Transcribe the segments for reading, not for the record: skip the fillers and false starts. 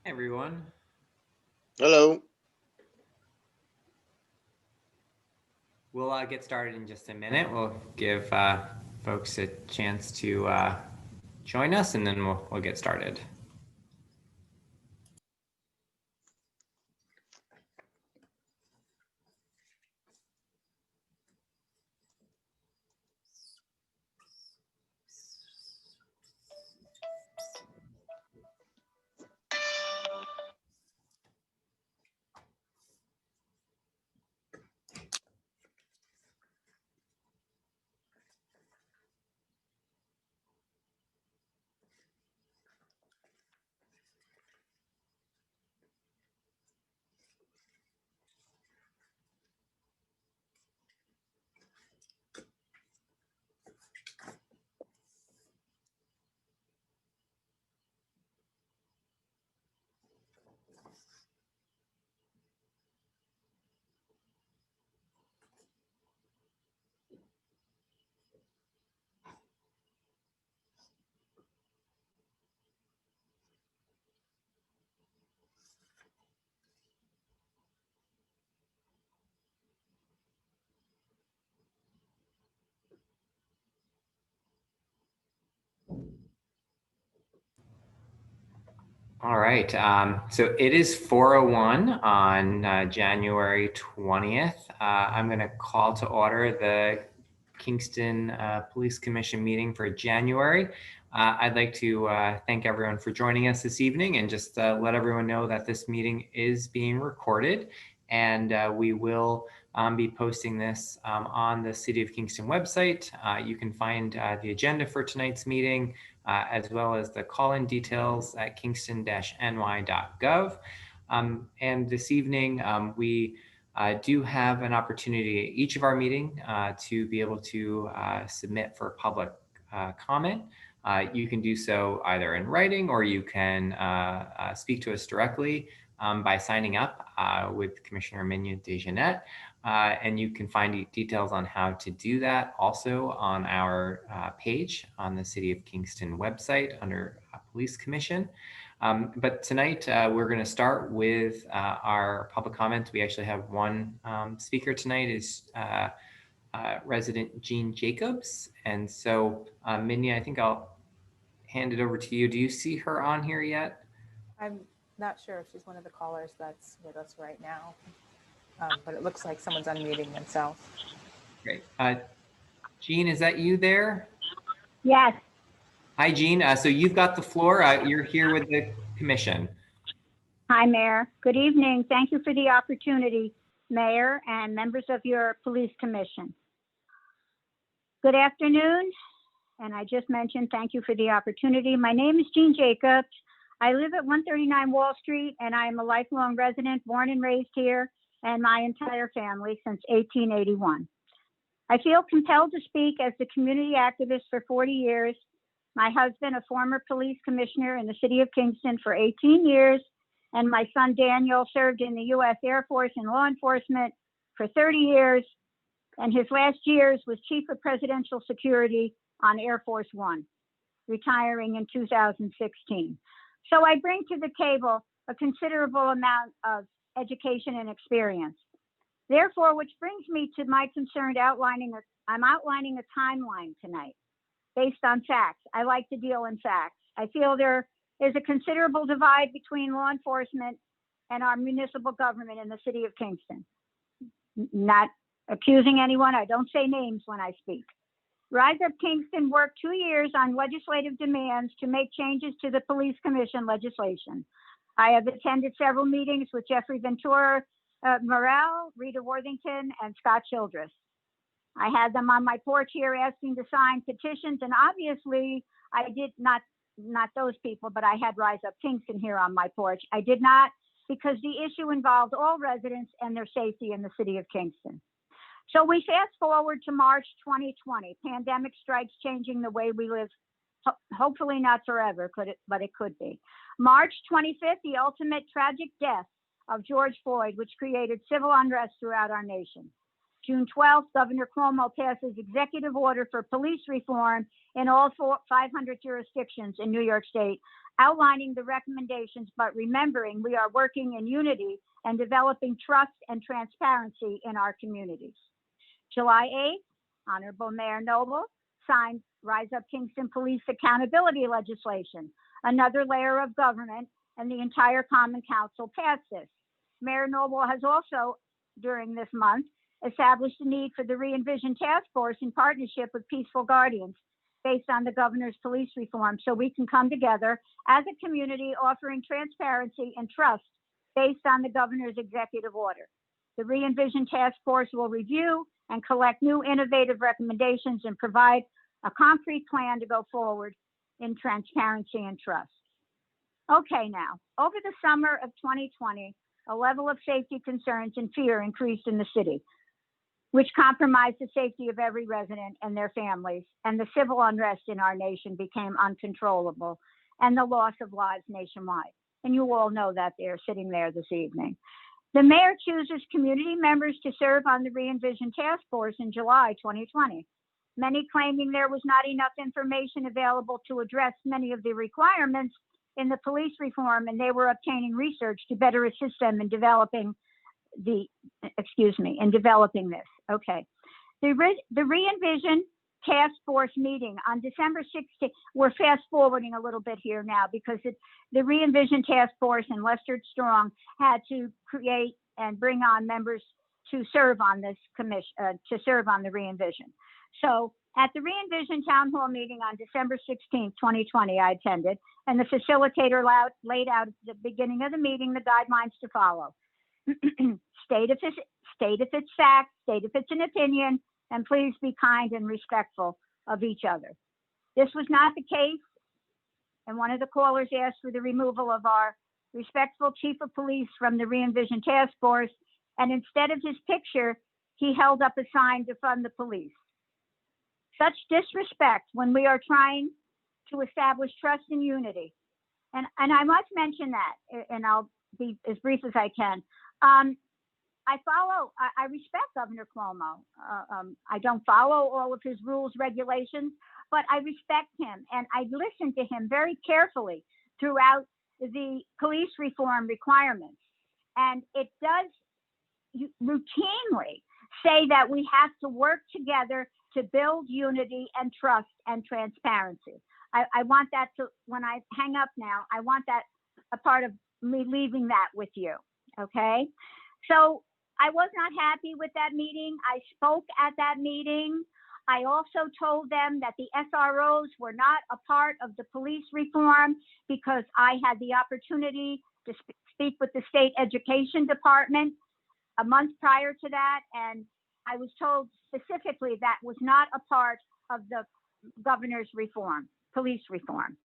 Hey everyone. Hello. We'll get started in just a minute. We'll give folks a chance to join us, and then we'll get started. All right, so it is 4:01 on January 20th. I'm going to call to order the Kingston Police Commission meeting for January. I'd like to thank everyone for joining us this evening, and just let everyone know that this meeting is being recorded, and we will be posting this on the City of Kingston website. You can find the agenda for tonight's meeting, as well as the call-in details at kingston-ny.gov. And this evening, we do have an opportunity at each of our meeting to be able to submit for public comment. You can do so either in writing, or you can speak to us directly by signing up with Commissioner Mignon DeJeanette. And you can find details on how to do that also on our page on the City of Kingston website under Police Commission. But tonight we're going to start with our public comments. We actually have one speaker tonight, is resident Jean Jacobs. And so Mignon, I think I'll hand it over to you. Do you see her on here yet? I'm not sure if she's one of the callers that's with us right now. But it looks like someone's unmuting themselves. Great. Jean, is that you there? Yes. Hi, Jean. So you've got the floor. You're here with the commission. Hi, Mayor. Good evening. Thank you for the opportunity, Mayor and members of your police commission. Good afternoon. And I just mentioned thank you for the opportunity. My name is Jean Jacobs. I live at 139 Wall Street, and I am a lifelong resident, born and raised here, and my entire family since 1881. I feel compelled to speak as the community activist for 40 years. My husband, a former police commissioner in the city of Kingston for 18 years, and my son Daniel served in the U.S. Air Force in law enforcement for 30 years, and his last years was chief of presidential security on Air Force One, retiring in 2016. So I bring to the table a considerable amount of education and experience. Therefore, which brings me to my concern I'm outlining a timeline tonight based on facts. I like to deal in facts. I feel there is a considerable divide between law enforcement and our municipal government in the city of Kingston. Not accusing anyone, I don't say names when I speak. Rise Up Kingston worked 2 years on legislative demands to make changes to the police commission legislation. I have attended several meetings with Jeffrey Ventura, Morrell, Rita Worthington, and Scott Childress. I had them on my porch here asking to sign petitions, and obviously I did not those people, but I had Rise Up Kingston here on my porch. I did not, because the issue involved all residents and their safety in the city of Kingston. So we fast forward to March 2020. Pandemic strikes, changing the way we live. Hopefully not forever, but it could be. March 25th, the ultimate tragic death of George Floyd, which created civil unrest throughout our nation. June 12th, Governor Cuomo passes executive order for police reform in all 500 jurisdictions in New York State, outlining the recommendations, but remembering we are working in unity and developing trust and transparency in our communities. July 8th, Honorable Mayor Noble signed Rise Up Kingston Police Accountability legislation, another layer of government, and the entire Common Council passed this. Mayor Noble has also, during this month, established a need for the Re-Envision Task Force in partnership with Peaceful Guardians based on the governor's police reform, so we can come together as a community offering transparency and trust based on the governor's executive order. The Re-Envision Task Force will review and collect new innovative recommendations and provide a concrete plan to go forward in transparency and trust. Okay, now, over the summer of 2020, a level of safety concerns and fear increased in the city, which compromised the safety of every resident and their families, and the civil unrest in our nation became uncontrollable, and the loss of lives nationwide. And you all know that they're sitting there this evening. The mayor chooses community members to serve on the Re-Envision Task Force in July 2020, many claiming there was not enough information available to address many of the requirements in the police reform, and they were obtaining research to better assist them in developing this. Okay. The Re-Envision Task Force meeting on December 16th, we're fast forwarding a little bit here now because the Re-Envision Task Force and Lester Strong had to create and bring on members to serve on this commission, to serve on the Re-Envision. So at the Re-Envision Town Hall meeting on December 16th, 2020, I attended, and the facilitator laid out at the beginning of the meeting the guidelines to follow. State if it's fact, state if it's an opinion, and please be kind and respectful of each other. This was not the case, and one of the callers asked for the removal of our respectful chief of police from the Re-Envision Task Force, and instead of his picture, he held up a sign to fund the police. Such disrespect when we are trying to establish trust and unity. And I must mention that, and I'll be as brief as I can. I respect Governor Cuomo. I don't follow all of his rules, regulations, but I respect him, and I listened to him very carefully throughout the police reform requirements. And it does routinely say that we have to work together to build unity and trust and transparency. I want that to, when I hang up now, I want that a part of me leaving that with you, okay? So I was not happy with that meeting. I spoke at that meeting. I also told them that the SROs were not a part of the police reform because I had the opportunity to speak with the state education department a month prior to that, and I was told specifically that was not a part of the governor's reform, police reform.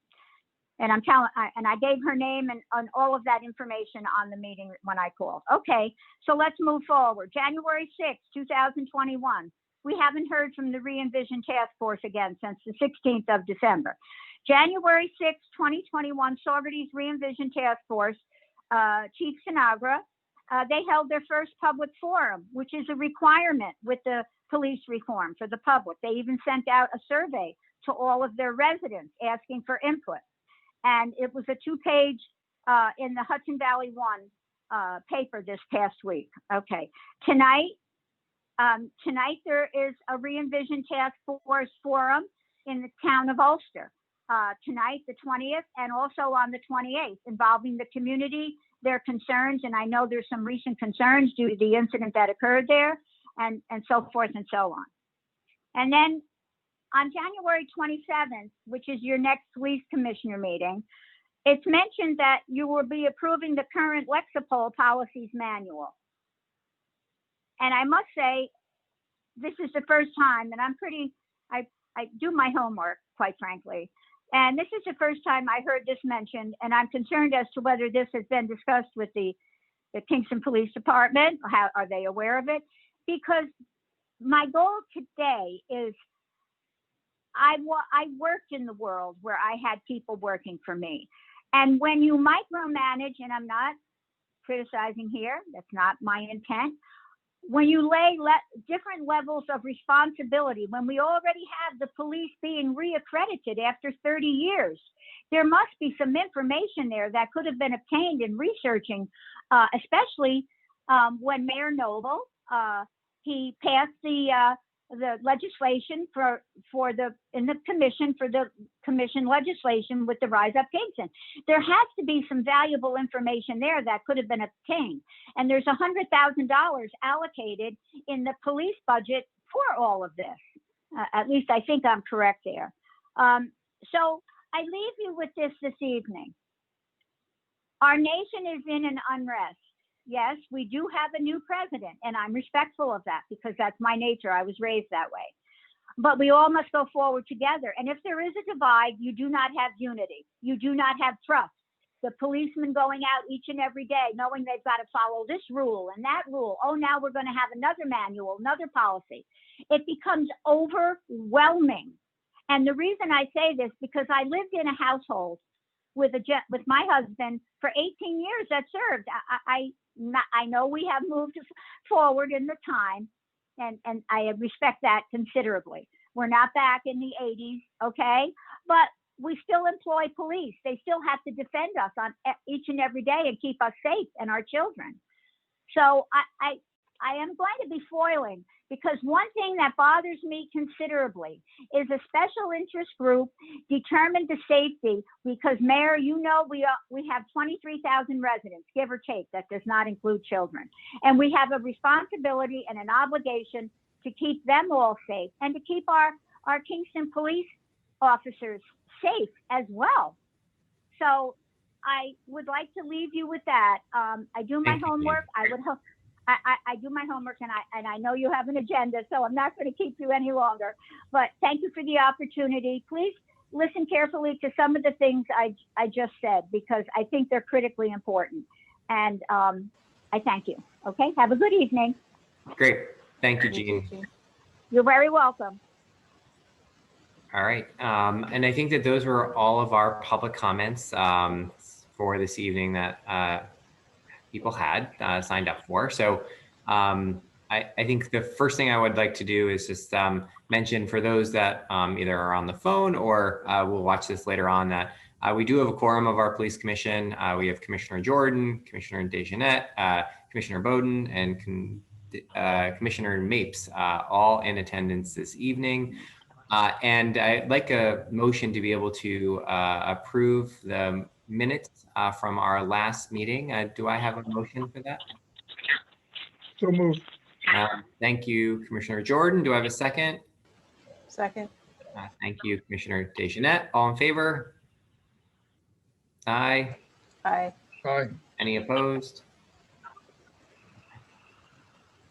And I gave her name and all of that information on the meeting when I called. Okay, so let's move forward. January 6, 2021, we haven't heard from the Re-Envision Task Force again since the 16th of December. January 6, 2021, Saugerties Re-Envision Task Force, Chief Sinagra, they held their first public forum, which is a requirement with the police reform for the public. They even sent out a survey to all of their residents asking for input. And it was a 2-page in the Hudson Valley One paper this past week. Okay, tonight there is a Re-Envision Task Force forum in the town of Ulster. Tonight, the 20th, and also on the 28th, involving the community, their concerns, and I know there's some recent concerns due to the incident that occurred there, and so forth and so on. And then on January 27th, which is your next police commissioner meeting, it's mentioned that you will be approving the current Lexapol policies manual. And I must say, this is the first time, and I do my homework, quite frankly. And this is the first time I heard this mentioned, and I'm concerned as to whether this has been discussed with the Kingston Police Department. How are they aware of it? Because my goal today is, I worked in the world where I had people working for me. And when you micromanage, and I'm not criticizing here, that's not my intent. When you lay different levels of responsibility, when we already have the police being reaccredited after 30 years, there must be some information there that could have been obtained in researching, especially when Mayor Noble, he passed the legislation for the commission legislation with the Rise Up Kingston. There has to be some valuable information there that could have been obtained. And there's $100,000 allocated in the police budget for all of this. At least I think I'm correct there. So I leave you with this evening. Our nation is in an unrest. Yes, we do have a new president, and I'm respectful of that because that's my nature. I was raised that way. But we all must go forward together. And if there is a divide, you do not have unity. You do not have trust. The policemen going out each and every day knowing they've got to follow this rule and that rule. Oh, now we're going to have another manual, another policy. It becomes overwhelming. And the reason I say this, because I lived in a household with my husband for 18 years that served. I know we have moved forward in the time, and I respect that considerably. We're not back in the 80s, okay? But we still employ police. They still have to defend us on each and every day and keep us safe and our children. So I am going to be foiling, because one thing that bothers me considerably is a special interest group determined the safety, because Mayor, you know, we have 23,000 residents, give or take. That does not include children. And we have a responsibility and an obligation to keep them all safe and to keep our Kingston police officers safe as well. So I would like to leave you with that. I do my homework. I would hope. I do my homework, and I know you have an agenda, so I'm not going to keep you any longer. But thank you for the opportunity. Please listen carefully to some of the things I just said, because I think they're critically important. And I thank you. Okay, have a good evening. Great. Thank you, Jean. You're very welcome. All right. And I think that those were all of our public comments for this evening that people had signed up for. So I think the first thing I would like to do is just mention for those that either are on the phone or will watch this later on, that we do have a quorum of our police commission. We have Commissioner Jordan, Commissioner Dejanette, Commissioner Bowden, and Commissioner Mapes, all in attendance this evening. And I'd like a motion to be able to approve the minutes from our last meeting. Do I have a motion for that? So moved. Thank you, Commissioner Jordan. Do I have a second? Second. Thank you, Commissioner Dejanette. All in favor? Aye. Aye. Aye. Any opposed?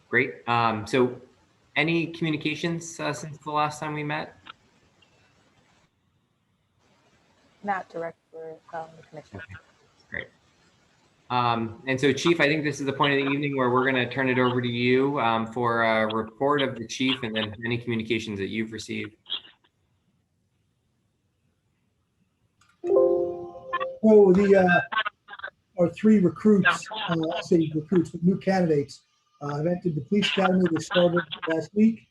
Great. So any communications since the last time we met? Not direct for the commission. Okay, great. And so, Chief, I think this is the point of the evening where we're going to turn it over to you for a report of the chief and then any communications that you've received. Oh, our three recruits, I say recruits, but new candidates, have entered the police academy. They started last week.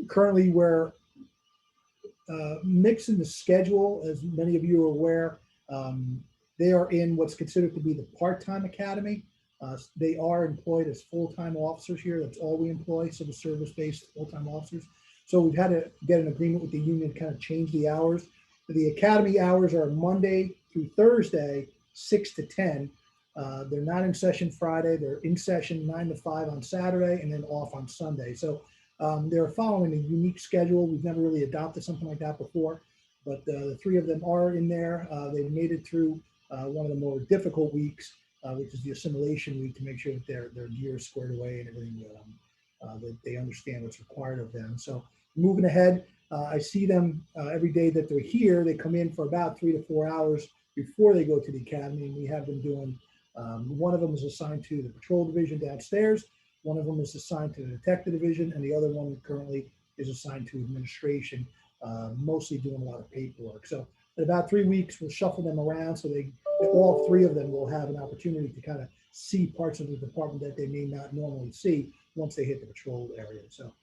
Currently, we're mixing the schedule, as many of you are aware. They are in what's considered to be the part-time academy. They are employed as full-time officers here. That's all we employ, civil service-based full-time officers. So we've had to get an agreement with the union to kind of change the hours. The academy hours are Monday through Thursday, 6 to 10. They're not in session Friday. They're in session 9 to 5 on Saturday and then off on Sunday. So they're following a unique schedule. We've never really adopted something like that before, but the three of them are in there. They've made it through one of the more difficult weeks, which is the assimilation week, to make sure that their gear is squared away and everything, that they understand what's required of them. So moving ahead, I see them every day that they're here. They come in for about 3 to 4 hours before they go to the academy, and we have them doing, one of them is assigned to the patrol division downstairs. One of them is assigned to the detective division, and the other one currently is assigned to administration, mostly doing a lot of paperwork. So in about 3 weeks, we'll shuffle them around so all three of them will have an opportunity to kind of see parts of the department that they may not normally see once they hit the patrol area. So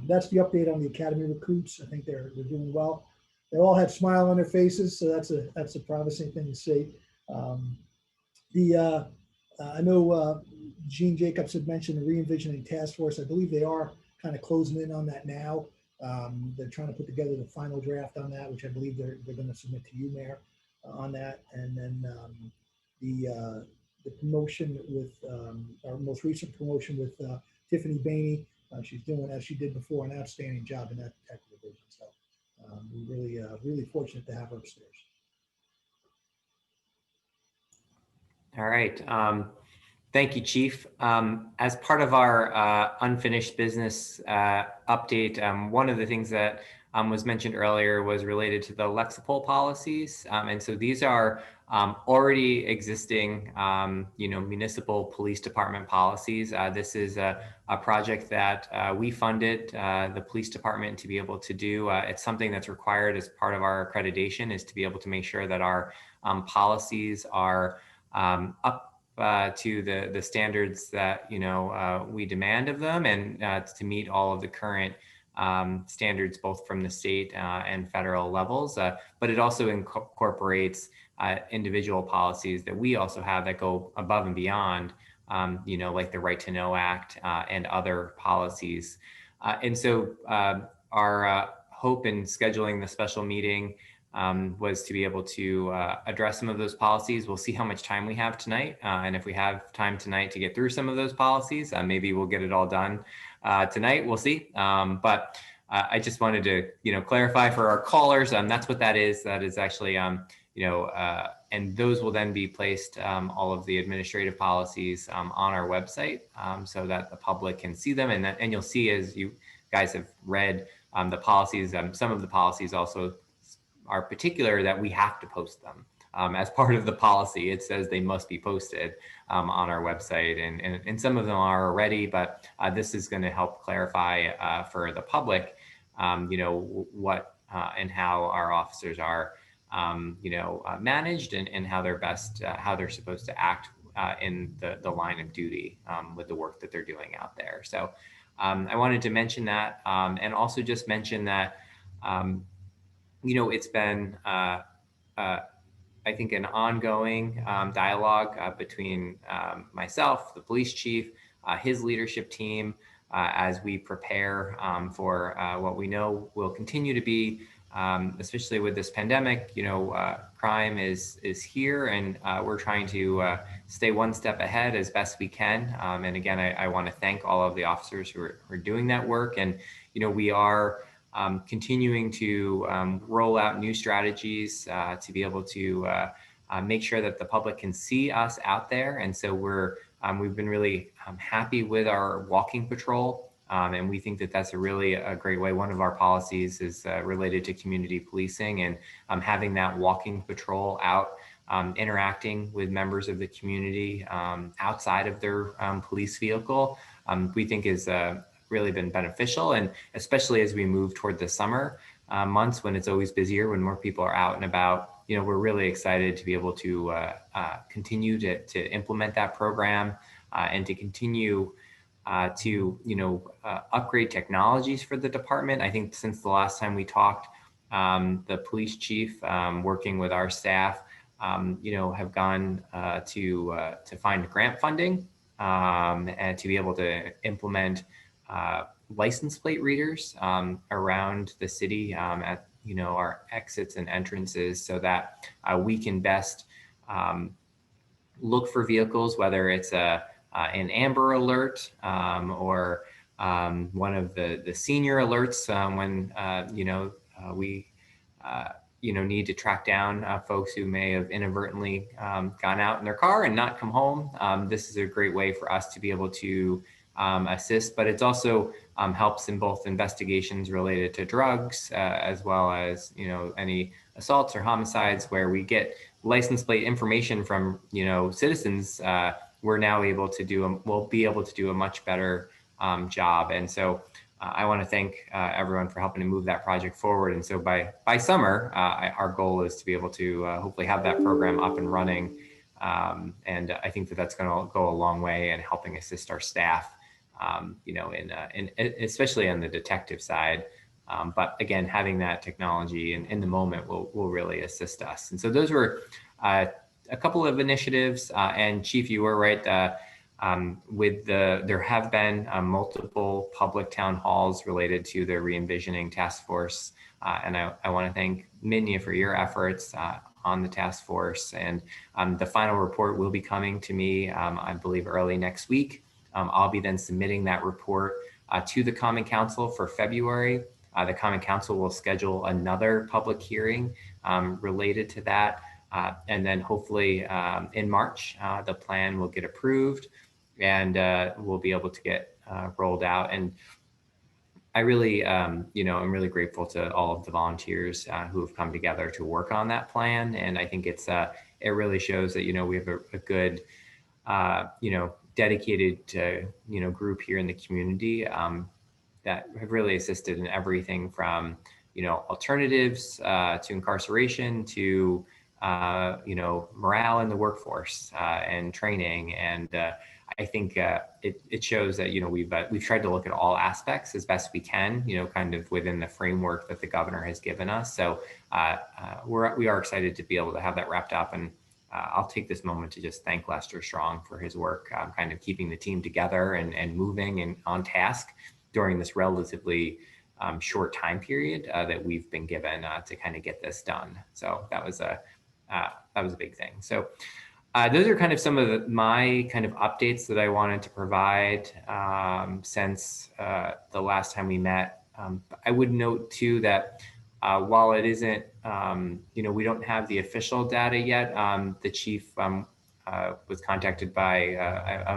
that's the update on the academy recruits. I think they're doing well. They all had smile on their faces, so that's a promising thing to see. I know Gene Jacobs had mentioned the re-envisioning task force. I believe they are kind of closing in on that now. They're trying to put together the final draft on that, which I believe they're going to submit to you, Mayor, on that. And then the promotion with our most recent promotion with Tiffany Bainey. She's doing, as she did before, an outstanding job in that detective division. So we're really fortunate to have her upstairs. All right. Thank you, Chief. As part of our unfinished business update, one of the things that was mentioned earlier was related to the Lexipol policies. And so these are already existing, municipal police department policies. This is a project that we funded the police department to be able to do. It's something that's required as part of our accreditation, is to be able to make sure that our policies are up to the standards that we demand of them, and to meet all of the current standards, both from the state and federal levels. But it also incorporates individual policies that we also have that go above and beyond, like the Right to Know Act and other policies. And so our hope in scheduling the special meeting was to be able to address some of those policies. We'll see how much time we have tonight. And if we have time tonight to get through some of those policies, maybe we'll get it all done tonight. We'll see. But I just wanted to, clarify for our callers, that's what that is. That is actually, and those will then be placed, all of the administrative policies on our website, so that the public can see them. And you'll see, as you guys have read the policies, some of the policies also are particular that we have to post them as part of the policy. It says they must be posted on our website, and some of them are already, but this is going to help clarify for the public, what and how our officers are, managed, and how they're best, how they're supposed to act in the line of duty with the work that they're doing out there. So I wanted to mention that, and also just mention that it's been, I think, an ongoing dialogue between myself, the police chief, his leadership team, as we prepare for what we know will continue to be, especially with this pandemic. Crime is here, and we're trying to stay one step ahead as best we can. And again, I want to thank all of the officers who are doing that work. And we are continuing to roll out new strategies to be able to make sure that the public can see us out there. And so we've been really happy with our walking patrol, and we think that that's a great way. One of our policies is related to community policing, and having that walking patrol out interacting with members of the community outside of their police vehicle, we think is really been beneficial. And especially as we move toward the summer months when it's always busier, when more people are out and about, we're really excited to be able to continue to implement that program and to continue to upgrade technologies for the department. I think since the last time we talked, the police chief working with our staff, have gone to find grant funding and to be able to implement license plate readers around the city at our exits and entrances, so that we can best look for vehicles, whether it's an Amber Alert or one of the senior alerts when we need to track down folks who may have inadvertently gone out in their car and not come home. This is a great way for us to be able to assist, but it's also helps in both investigations related to drugs as well as any assaults or homicides where we get license plate information from citizens. We're now able to we'll be able to do a much better job. And so I want to thank everyone for helping to move that project forward. And so by summer, our goal is to be able to hopefully have that program up and running. And I think that's going to go a long way in helping assist our staff, in especially on the detective side. But again, having that technology in the moment will really assist us. And so those were a couple of initiatives. And Chief, you were right. There have been multiple public town halls related to the re-envisioning task force. And I want to thank Minya for your efforts on the task force. And the final report will be coming to me, I believe, early next week. I'll be then submitting that report to the Common Council for February. The Common Council will schedule another public hearing related to that. And then hopefully in March, the plan will get approved and we'll be able to get rolled out. And I really, I'm really grateful to all of the volunteers who have come together to work on that plan. And I think it really shows that, we have a good, dedicated, group here in the community that have really assisted in everything from, alternatives to incarceration to, morale in the workforce and training. And I think it shows that, we've tried to look at all aspects as best we can, kind of within the framework that the governor has given us. So we are excited to be able to have that wrapped up. And I'll take this moment to just thank Lester Strong for his work, kind of keeping the team together and moving and on task during this relatively short time period that we've been given to kind of get this done. So that was a big thing. So those are kind of some of my kind of updates that I wanted to provide since the last time we met. I would note too that while it isn't, we don't have the official data yet. The chief was contacted by,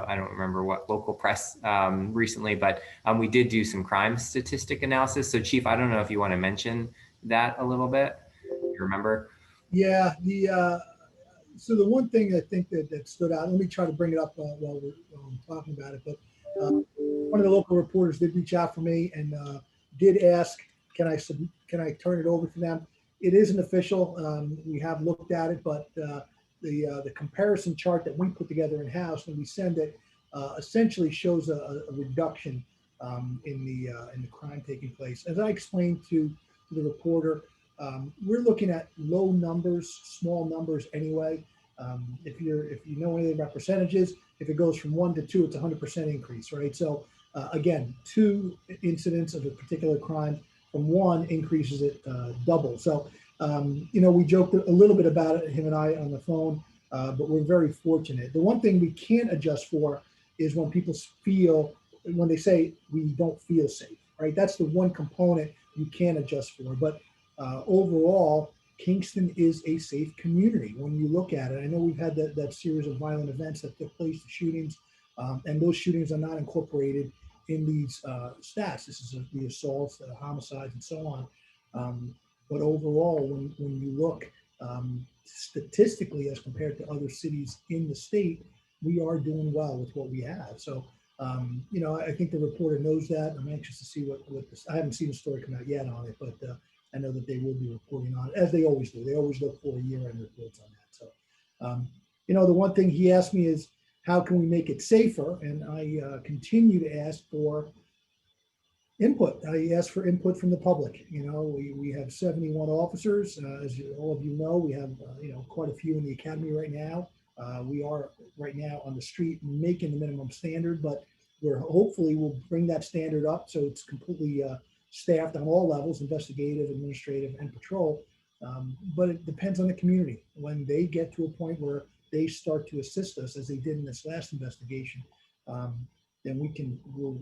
I don't remember what local press recently, but we did do some crime statistic analysis. So Chief, I don't know if you want to mention that a little bit. You remember? Yeah, so the one thing I think that stood out, let me try to bring it up while we're talking about it, but one of the local reporters did reach out for me and did ask, can I turn it over to them? It isn't official. We have looked at it, but the comparison chart that we put together in-house when we send it essentially shows a reduction in the crime taking place. As I explained to the reporter, we're looking at low numbers, small numbers anyway. If you know anything about percentages, if it goes from 1 to 2, it's 100% increase, right? So again, 2 incidents of a particular crime from 1 increases it double. So we joked a little bit about it, him and I, on the phone, but we're very fortunate. The one thing we can't adjust for is when people when they say we don't feel safe, right? That's the one component you can adjust for. But overall, Kingston is a safe community when you look at it. I know we've had that series of violent events that took place, the shootings, and those shootings are not incorporated in these stats. This is the assaults, the homicides, and so on. But overall, when you look Statistically, as compared to other cities in the state, we are doing well with what we have. So, you know, I think the reporter knows that. I'm anxious to see what this, I haven't seen the story come out yet on it, but I know that they will be reporting on it, as they always do. They always look for year-end reports on that. So, you know, the one thing he asked me is, how can we make it safer? And I continue to ask for input. I ask for input from the public. You know, we have 71 officers. As all of you know, we have, you know, quite a few in the academy right now. We are right now on the street making the minimum standard, but we're hopefully we'll bring that standard up so it's completely staffed on all levels, investigative, administrative, and patrol. But it depends on the community. When they get to a point where they start to assist us, as they did in this last investigation, then we'll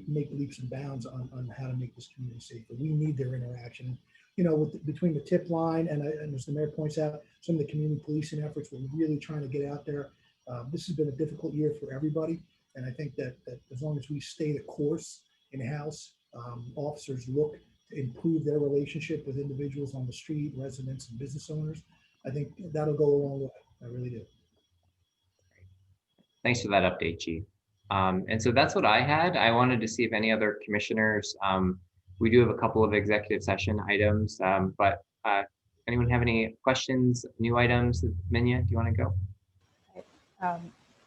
make leaps and bounds on how to make this community safer. We need their interaction. You know, between the tip line and as the mayor points out, some of the community policing efforts, we're really trying to get out there. This has been a difficult year for everybody. And I think that as long as we stay the course in-house, officers look to improve their relationship with individuals on the street, residents and business owners, I think that'll go a long way. I really do. Thanks for that update, Chief. And so that's what I had. I wanted to see if any other commissioners, we do have a couple of executive session items, but anyone have any questions, new items? Minya, do you want to go?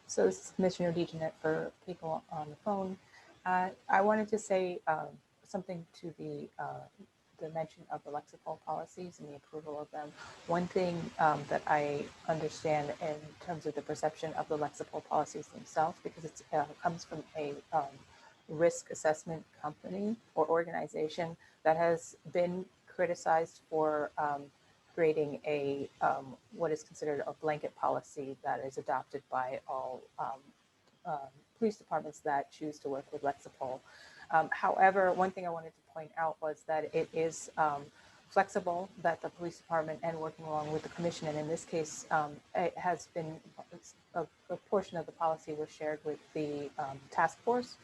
So this is Commissioner DeJohnette for people on the phone. I wanted to say something to the mention of the lexicol policies and the approval of them. One thing that I understand in terms of the perception of the lexicol policies themselves, because it comes from a risk assessment company or organization that has been criticized for creating a what is considered a blanket policy that is adopted by all police departments that choose to work with lexicol. However, one thing I wanted to point out was that it is flexible, that the police department and working along with the commission, and in this case, it has been a portion of the policy was shared with the task force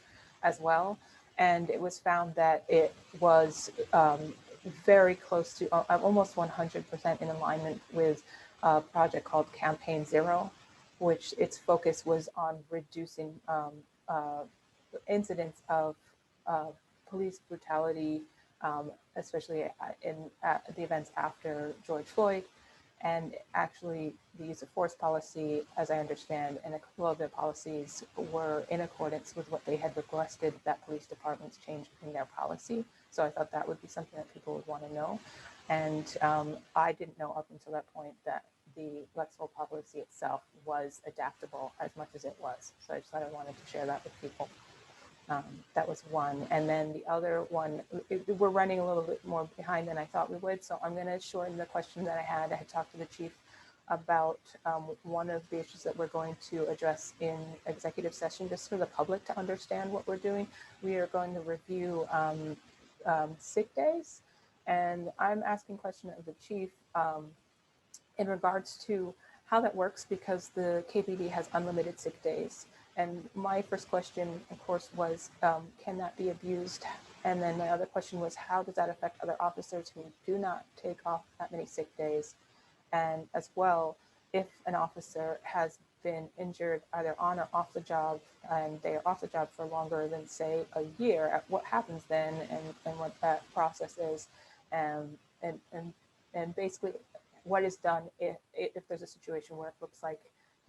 as well. And it was found that it was very close to almost 100% in alignment with a project called Campaign Zero, which its focus was on reducing incidents of police brutality, especially in the events after George Floyd. And actually the use of force policy, as I understand, and a couple of the policies were in accordance with what they had requested that police departments change in their policy. So I thought that would be something that people would want to know. And I didn't know up until that point that the lexicol policy itself was adaptable as much as it was. So I just thought I wanted to share that with people. That was one. And then the other one, we're running a little bit more behind than I thought we would. So I'm going to shorten the question that I had. I had talked to the chief about one of the issues that we're going to address in executive session, just for the public to understand what we're doing. We are going to review sick days. And I'm asking question of the chief in regards to how that works, because the KPD has unlimited sick days. And my first question, of course, was, can that be abused? And then my other question was, how does that affect other officers who do not take off that many sick days? And as well, if an officer has been injured either on or off the job, and they are off the job for longer than, say, a year, what happens then, and what that process is, and basically what is done if there's a situation where it looks like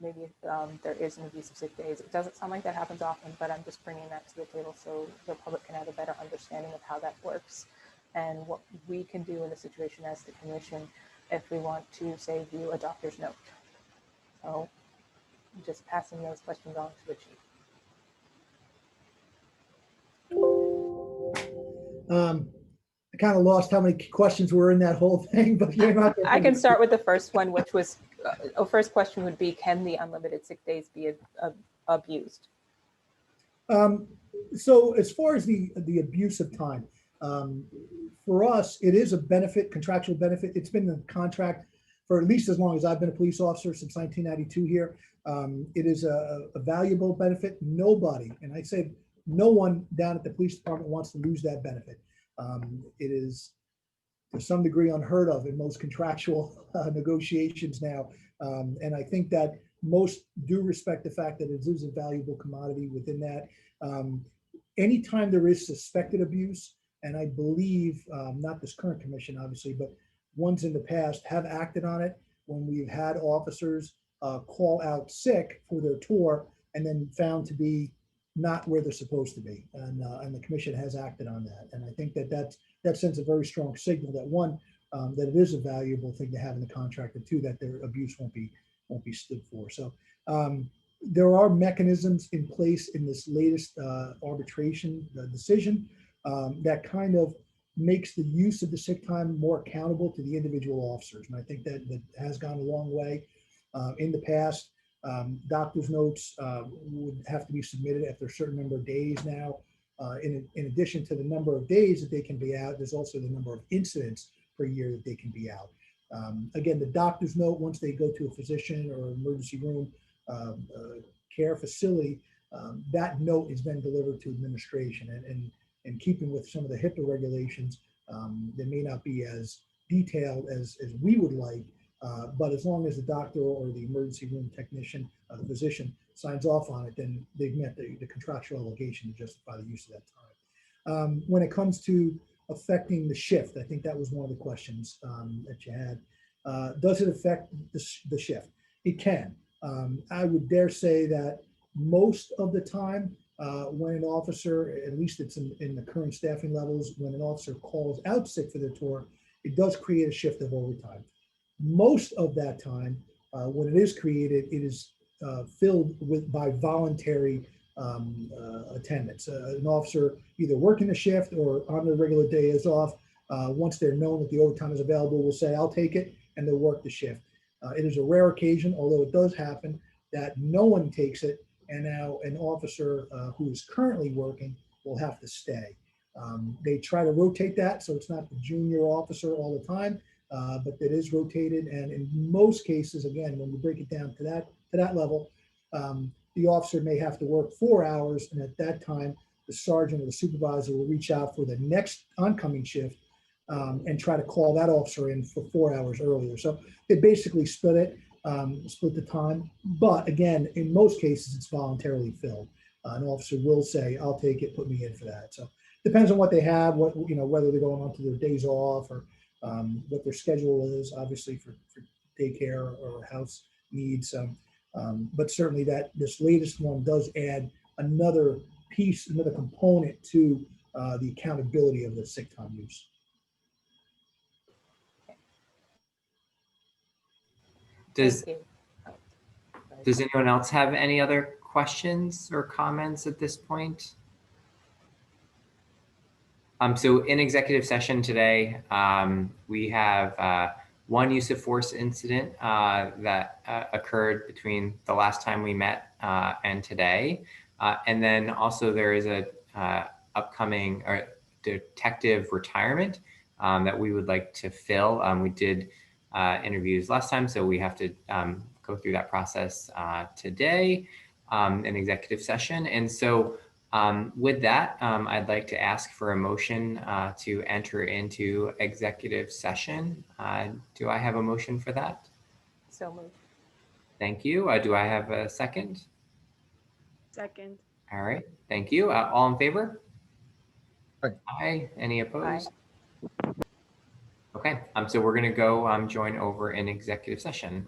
maybe there is an abuse of sick days. It doesn't sound like that happens often, but I'm just bringing that to the table so the public can have a better understanding of how that works and what we can do in a situation as the commission if we want to, say, view a doctor's note. So I'm just passing those questions on to the chief. I kind of lost how many questions were in that whole thing, but you're not. I can start with the first one, which was, first question would be, can the unlimited sick days be abused? So as far as the abuse of time, for us, it is a benefit, contractual benefit. It's been the contract for at least as long as I've been a police officer, since 1992 here. It is a valuable benefit. Nobody, and I say no one down at the police department wants to lose that benefit. It is to some degree unheard of in most contractual negotiations now. And I think that most do respect the fact that it is a valuable commodity within that. Anytime there is suspected abuse, and I believe not this current commission, obviously, but ones in the past have acted on it when we've had officers call out sick for their tour and then found to be not where they're supposed to be. And the commission has acted on that. And I think that that sends a very strong signal that one, that it is a valuable thing to have in the contract, and two, that their abuse won't be stood for. So there are mechanisms in place in this latest arbitration decision that kind of makes the use of the sick time more accountable to the individual officers. And I think that has gone a long way. In the past, doctor's notes would have to be submitted after a certain number of days now. In addition to the number of days that they can be out, there's also the number of incidents per year that they can be out. Again, the doctor's note, once they go to a physician or emergency room care facility, that note is then delivered to administration. And in keeping with some of the HIPAA regulations, they may not be as detailed as we would like, but as long as the doctor or the emergency room technician, the physician, signs off on it, then they've met the contractual obligation to justify the use of that time. When it comes to affecting the shift, I think that was one of the questions that you had. Does it affect the shift? It can. I would dare say that most of the time, when an officer, at least it's in the current staffing levels, when an officer calls out sick for their tour, it does create a shift of overtime. Most of that time, when it is created, it is filled by voluntary attendance. An officer either working the shift or on their regular day is off. Once they're known that the overtime is available, will say, "I'll take it," and they'll work the shift. It is a rare occasion, although it does happen, that no one takes it, and now an officer who is currently working will have to stay. They try to rotate that, so it's not the junior officer all the time, but it is rotated. And in most cases, again, when we break it down to that level, the officer may have to work 4 hours, and at that time, the sergeant or the supervisor will reach out for the next oncoming shift and try to call that officer in for 4 hours earlier. So they basically split the time. But again, in most cases, it's voluntarily filled. An officer will say, "I'll take it, put me in for that." So depends on what they have, whether they're going on to their days off or what their schedule is, obviously for daycare or house needs. But certainly this latest one does add another piece, another component to the accountability of the sick time use. Does Thank you. Oh, sorry. Does anyone else have any other questions or comments at this point? So in executive session today, we have one use of force incident that occurred between the last time we met and today. And then also there is a upcoming detective retirement that we would like to fill. We did interviews last time, so we have to go through that process today in executive session. And so with that, I'd like to ask for a motion to enter into executive session. Do I have a motion for that? So moved. Thank you. Do I have a second? Second. All right. Thank you. All in favor? Aye. Aye. Any opposed? Aye. Okay. So we're going to go join over in executive session.